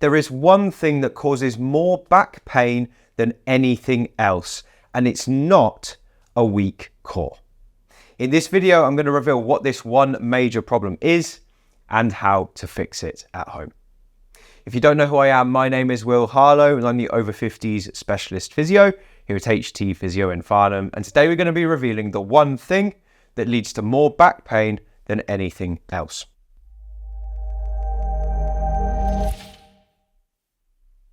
there is one thing that causes more back pain than anything else, and it's not a weak core. In this video, I'm going to reveal what this one major problem is and how to fix it at home. If you don't know who I am, my name is Harlow, and I'm the Over-Fifties specialist physio here at HT Physio in Farnham. And today we're going to be revealing the one thing that leads to more back pain than anything else.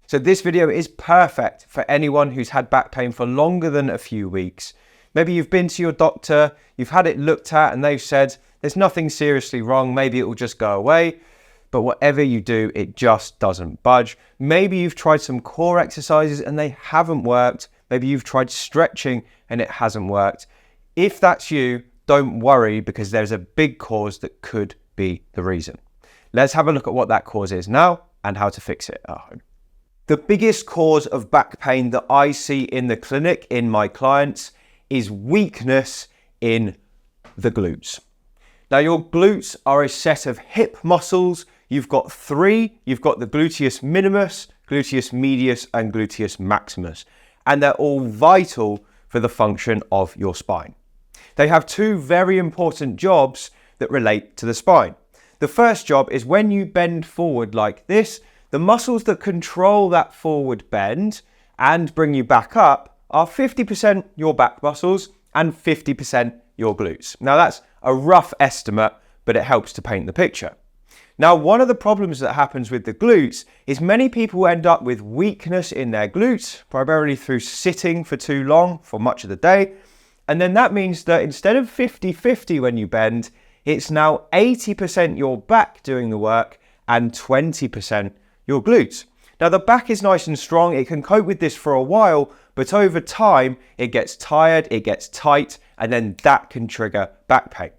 So this video is perfect for anyone who's had back pain for longer than a few weeks. Maybe you've been to your doctor, you've had it looked at and they've said there's nothing seriously wrong, maybe it will just go away. But whatever you do, it just doesn't budge. Maybe you've tried some core exercises and they haven't worked. Maybe you've tried stretching and it hasn't worked. If that's you, don't worry, because there's a big cause that could be the reason. Let's have a look at what that cause is now and how to fix it at home. The biggest cause of back pain that I see in the clinic in my clients is weakness in the glutes. Now, your glutes are a set of hip muscles. You've got three. You've got the gluteus minimus, gluteus medius, and gluteus maximus. And they're all vital for the function of your spine. They have two very important jobs that relate to the spine. The first job is when you bend forward like this, the muscles that control that forward bend and bring you back up are 50% your back muscles and 50% your glutes. Now, that's a rough estimate, but it helps to paint the picture. Now, one of the problems that happens with the glutes is many people end up with weakness in their glutes, primarily through sitting for too long for much of the day. And then that means that instead of 50-50 when you bend, it's now 80% your back doing the work and 20% your glutes. Now, the back is nice and strong. It can cope with this for a while, but over time, it gets tired, it gets tight, and then that can trigger back pain.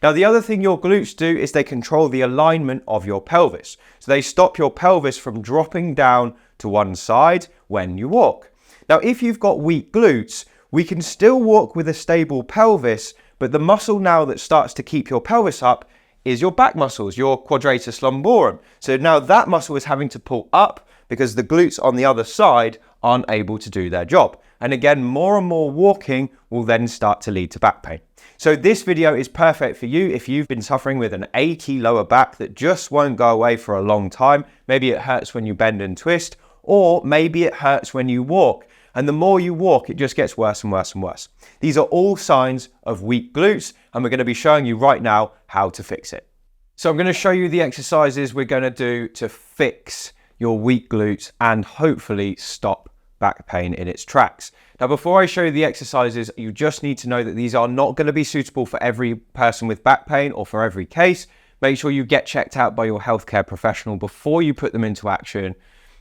Now, the other thing your glutes do is they control the alignment of your pelvis. So they stop your pelvis from dropping down to one side when you walk. Now, if you've got weak glutes, we can still walk with a stable pelvis, but the muscle now that starts to keep your pelvis up is your back muscles, your quadratus lumborum. So now that muscle is having to pull up because the glutes on the other side aren't able to do their job. And again, more and more walking will then start to lead to back pain. So this video is perfect for you if you've been suffering with an achy lower back that just won't go away for a long time. Maybe it hurts when you bend and twist, or maybe it hurts when you walk. And the more you walk, it just gets worse and worse and worse. These are all signs of weak glutes, and we're going to be showing you right now how to fix it. So I'm going to show you the exercises we're going to do to fix your weak glutes and hopefully stop back pain in its tracks. Now, before I show you the exercises, you just need to know that these are not going to be suitable for every person with back pain or for every case. Make sure you get checked out by your healthcare professional before you put them into action,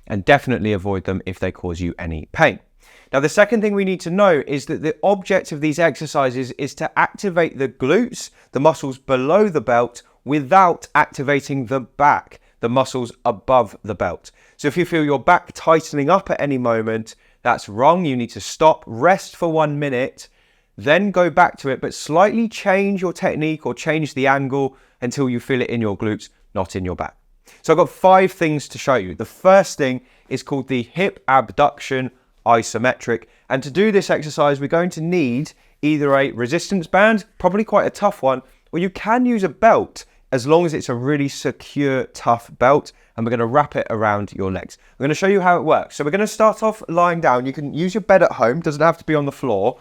and definitely avoid them if they cause you any pain. Now, the second thing we need to know is that the object of these exercises is to activate the glutes, the muscles below the belt, without activating the back, the muscles above the belt. So if you feel your back tightening up at any moment, that's wrong. You need to stop, rest for 1 minute, then go back to it, but slightly change your technique or change the angle until you feel it in your glutes, not in your back. So I've got 5 things to show you. The first thing is called the hip abduction isometric. And to do this exercise, we're going to need either a resistance band, probably quite a tough one, or you can use a belt as long as it's a really secure, tough belt, and we're going to wrap it around your legs. I'm going to show you how it works. So we're going to start off lying down. You can use your bed at home, doesn't have to be on the floor,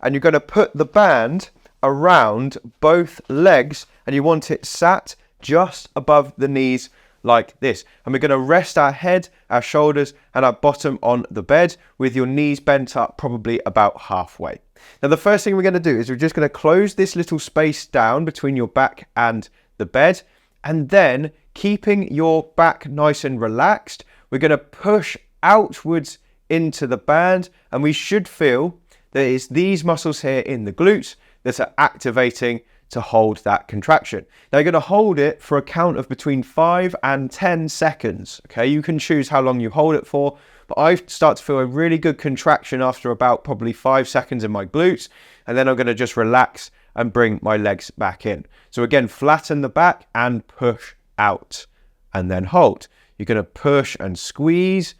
and you're going to put the band around both legs, and you want it sat just above the knees like this. And we're going to rest our head, our shoulders, and our bottom on the bed with your knees bent up probably about halfway. Now, the first thing we're going to do is we're just going to close this little space down between your back and the bed, and then keeping your back nice and relaxed, we're going to push outwards into the band, and we should feel that it's these muscles here in the glutes that are activating to hold that contraction. Now, you're going to hold it for a count of between 5 and 10 seconds. Okay, you can choose how long you hold it for, but I start to feel a really good contraction after about probably 5 seconds in my glutes, and then I'm going to just relax and bring my legs back in. So again, flatten the back and push out, and then hold. You're going to push and squeeze,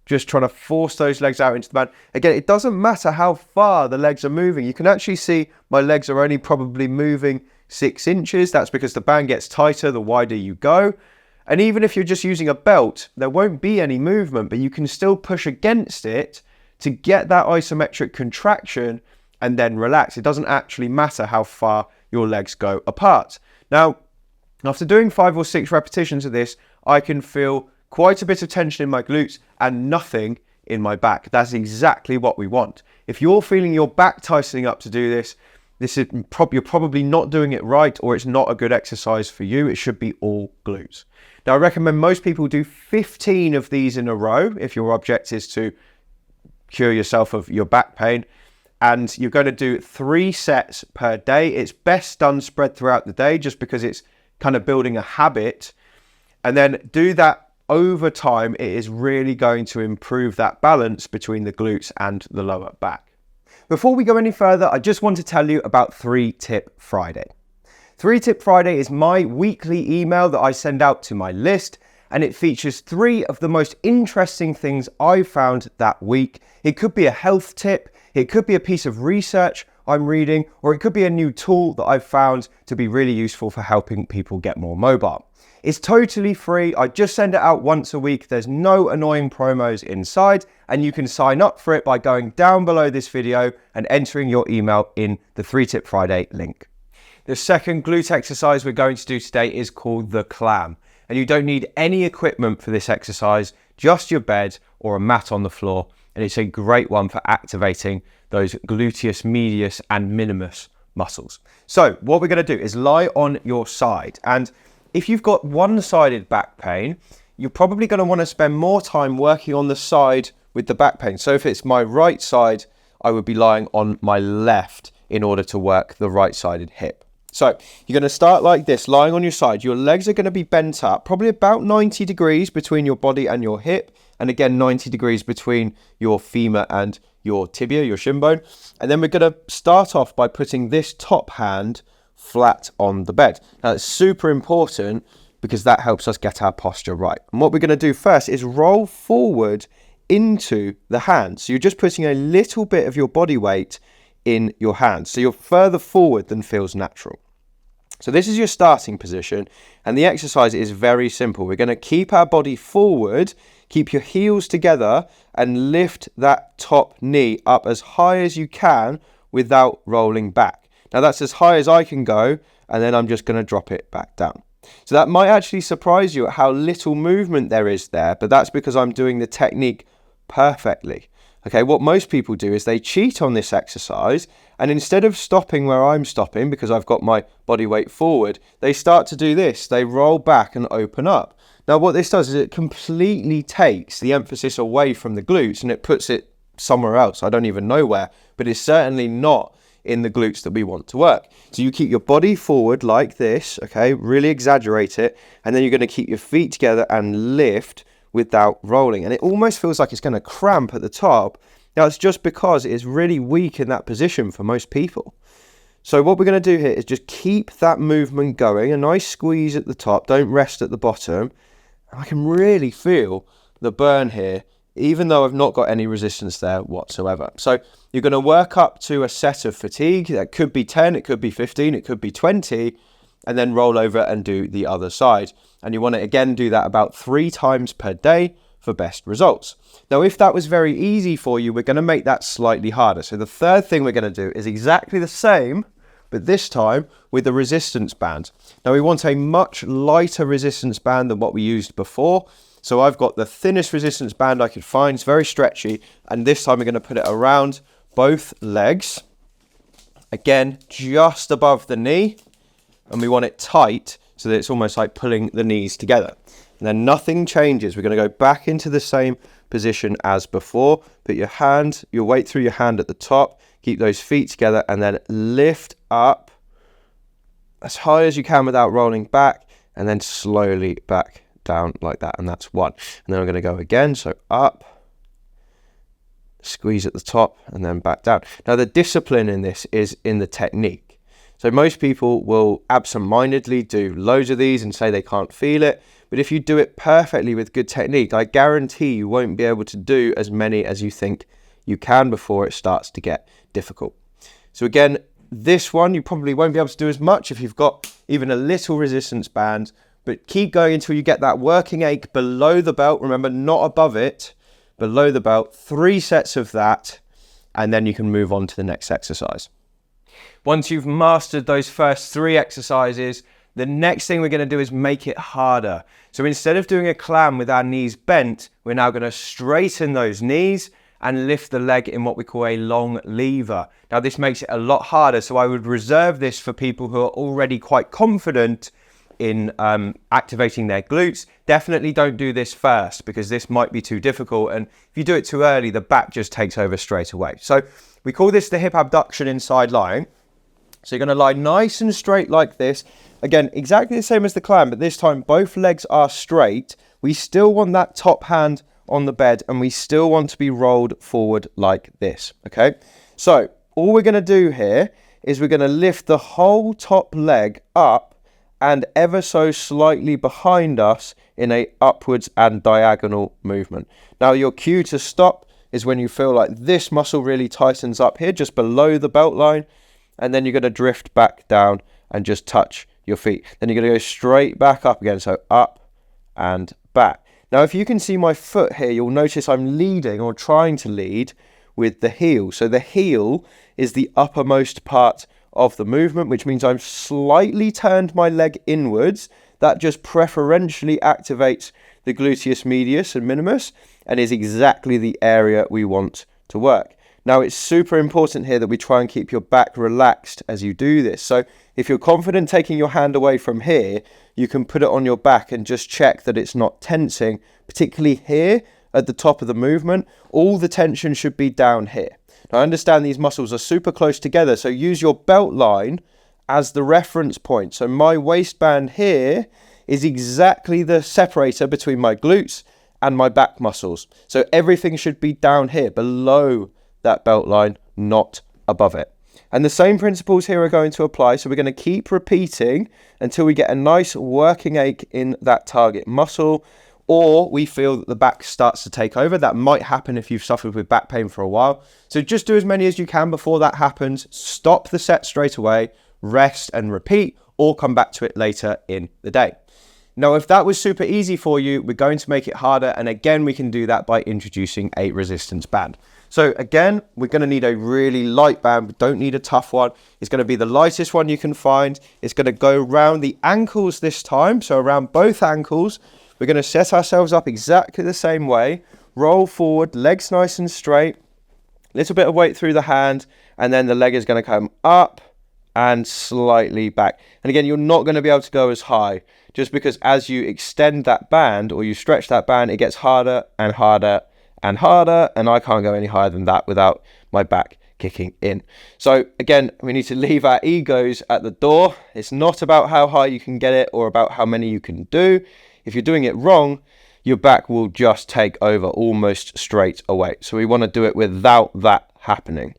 just trying to force those legs out into the band. Again, it doesn't matter how far the legs are moving. You can actually see my legs are only probably moving 6 inches. That's because the band gets tighter the wider you go. And even if you're just using a belt, there won't be any movement, but you can still push against it to get that isometric contraction and then relax. It doesn't actually matter how far your legs go apart. Now, after doing 5 or 6 repetitions of this, I can feel quite a bit of tension in my glutes and nothing in my back. That's exactly what we want. If you're feeling your back tightening up to do this, you're probably not doing it right, or it's not a good exercise for you. It should be all glutes. Now, I recommend most people do 15 of these in a row if your object is to cure yourself of your back pain. And you're going to do 3 sets per day. It's best done spread throughout the day just because it's kind of building a habit. And then do that over time. It is really going to improve that balance between the glutes and the lower back. Before we go any further, I just want to tell you about 3-Tip Friday. 3-Tip Friday is my weekly email that I send out to my list, and it features 3 of the most interesting things I've found that week. It could be a health tip, it could be a piece of research I'm reading, or it could be a new tool that I've found to be really useful for helping people get more mobile. It's totally free. I just send it out once a week. There's no annoying promos inside, and you can sign up for it by going down below this video and entering your email in the 3-Tip Friday link. The second glute exercise we're going to do today is called the clam, and you don't need any equipment for this exercise, just your bed or a mat on the floor, and it's a great one for activating those gluteus medius and minimus muscles. So what we're going to do is lie on your side, and if you've got one-sided back pain, you're probably going to want to spend more time working on the side with the back pain. So if it's my right side, I would be lying on my left in order to work the right-sided hip. So you're going to start like this, lying on your side. Your legs are going to be bent up, probably about 90 degrees between your body and your hip. And again, 90 degrees between your femur and your tibia, your shin bone. And then we're going to start off by putting this top hand flat on the bed. Now it's super important because that helps us get our posture right. And what we're going to do first is roll forward into the hand. So you're just putting a little bit of your body weight in your hand. So you're further forward than feels natural. So this is your starting position, and the exercise is very simple. We're going to keep our body forward, keep your heels together, and lift that top knee up as high as you can without rolling back. Now that's as high as I can go, and then I'm just going to drop it back down. So that might actually surprise you at how little movement there is there, but that's because I'm doing the technique perfectly. Okay, what most people do is they cheat on this exercise, and instead of stopping where I'm stopping because I've got my body weight forward, they start to do this. They roll back and open up. Now what this does is it completely takes the emphasis away from the glutes and it puts it somewhere else. I don't even know where, but it's certainly not in the glutes that we want to work. So you keep your body forward like this, okay, really exaggerate it, and then you're going to keep your feet together and lift without rolling. And it almost feels like it's going to cramp at the top. Now it's just because it is really weak in that position for most people. So what we're going to do here is just keep that movement going, a nice squeeze at the top, don't rest at the bottom. I can really feel the burn here, even though I've not got any resistance there whatsoever. So you're going to work up to a set of fatigue. That could be 10, it could be 15, it could be 20, and then roll over and do the other side. And you want to again do that about 3 times per day for best results. Now, if that was very easy for you, we're going to make that slightly harder. So the third thing we're going to do is exactly the same, but this time with a resistance band. Now we want a much lighter resistance band than what we used before. So I've got the thinnest resistance band I could find. It's very stretchy. And this time we're going to put it around both legs. Again, just above the knee. And we want it tight so that it's almost like pulling the knees together. And then nothing changes. We're going to go back into the same position as before. Put your weight through your hand at the top. Keep those feet together and then lift up as high as you can without rolling back, and then slowly back down like that. And that's 1. And then I'm going to go again. So up, squeeze at the top, and then back down. Now the discipline in this is in the technique. So most people will absentmindedly do loads of these and say they can't feel it. But if you do it perfectly with good technique, I guarantee you won't be able to do as many as you think you can before it starts to get difficult. So again, this one you probably won't be able to do as much if you've got even a little resistance band, but keep going until you get that working ache below the belt. Remember, not above it, below the belt. 3 sets of that, and then you can move on to the next exercise. Once you've mastered those first 3 exercises, the next thing we're going to do is make it harder. So instead of doing a clam with our knees bent, we're now going to straighten those knees and lift the leg in what we call a long lever. Now this makes it a lot harder, so I would reserve this for people who are already quite confident in activating their glutes. Definitely don't do this first because this might be too difficult, and if you do it too early, the back just takes over straight away. So we call this the hip abduction inside lying. So you're going to lie nice and straight like this. Again, exactly the same as the clam, but this time both legs are straight. We still want that top hand on the bed, and we still want to be rolled forward like this, okay? So all we're going to do here is we're going to lift the whole top leg up and ever so slightly behind us in a upwards and diagonal movement. Now your cue to stop is when you feel like this muscle really tightens up here, just below the belt line, and then you're going to drift back down and just touch your feet. Then you're going to go straight back up again, so up and back. Now, if you can see my foot here, you'll notice I'm leading or trying to lead with the heel. So the heel is the uppermost part of the movement, which means I've slightly turned my leg inwards. That just preferentially activates the gluteus medius and minimus and is exactly the area we want to work. Now, it's super important here that we try and keep your back relaxed as you do this. So if you're confident taking your hand away from here, you can put it on your back and just check that it's not tensing, particularly here at the top of the movement. All the tension should be down here. Now, I understand these muscles are super close together, so use your belt line as the reference point. So my waistband here is exactly the separator between my glutes and my back muscles. So everything should be down here, below that belt line, not above it. And the same principles here are going to apply. So we're going to keep repeating until we get a nice working ache in that target muscle, or we feel that the back starts to take over. That might happen if you've suffered with back pain for a while. So just do as many as you can before that happens. Stop the set straight away, rest and repeat, or come back to it later in the day. Now, if that was super easy for you, we're going to make it harder. And again, we can do that by introducing a resistance band. So again, we're going to need a really light band. We don't need a tough one. It's going to be the lightest one you can find. It's going to go around the ankles this time. So around both ankles, we're going to set ourselves up exactly the same way. Roll forward, legs nice and straight. Little bit of weight through the hand. And then the leg is going to come up and slightly back. And again, you're not going to be able to go as high, just because as you extend that band or you stretch that band, it gets harder and harder and harder, and I can't go any higher than that without my back kicking in. So again, we need to leave our egos at the door. It's not about how high you can get it or about how many you can do. If you're doing it wrong, your back will just take over almost straight away. So we want to do it without that happening.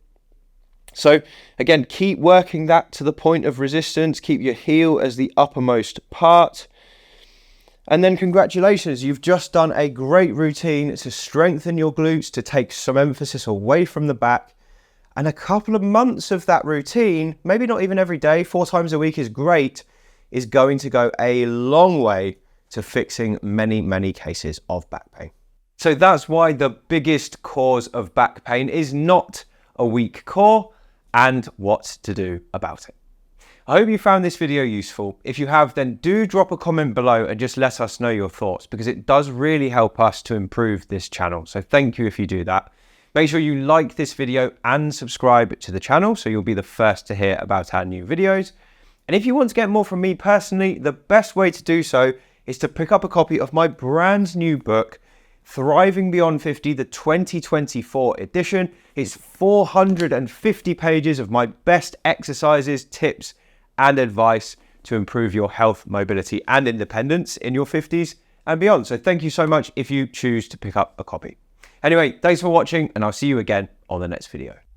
So again, keep working that to the point of resistance. Keep your heel as the uppermost part. And then congratulations, you've just done a great routine to strengthen your glutes, to take some emphasis away from the back. And a couple of months of that routine, maybe not even every day, 4 times a week is great, is going to go a long way to fixing many, many cases of back pain. So that's why the biggest cause of back pain is not a weak core and what to do about it. I hope you found this video useful. If you have, then do drop a comment below and just let us know your thoughts, because it does really help us to improve this channel. So thank you if you do that. Make sure you like this video and subscribe to the channel so you'll be the first to hear about our new videos. And if you want to get more from me personally, the best way to do so is to pick up a copy of my brand new book, Thriving Beyond 50, the 2024 edition. It's 450 pages of my best exercises, tips, and advice to improve your health, mobility, and independence in your 50s and beyond. So thank you so much if you choose to pick up a copy. Anyway, thanks for watching, and I'll see you again on the next video.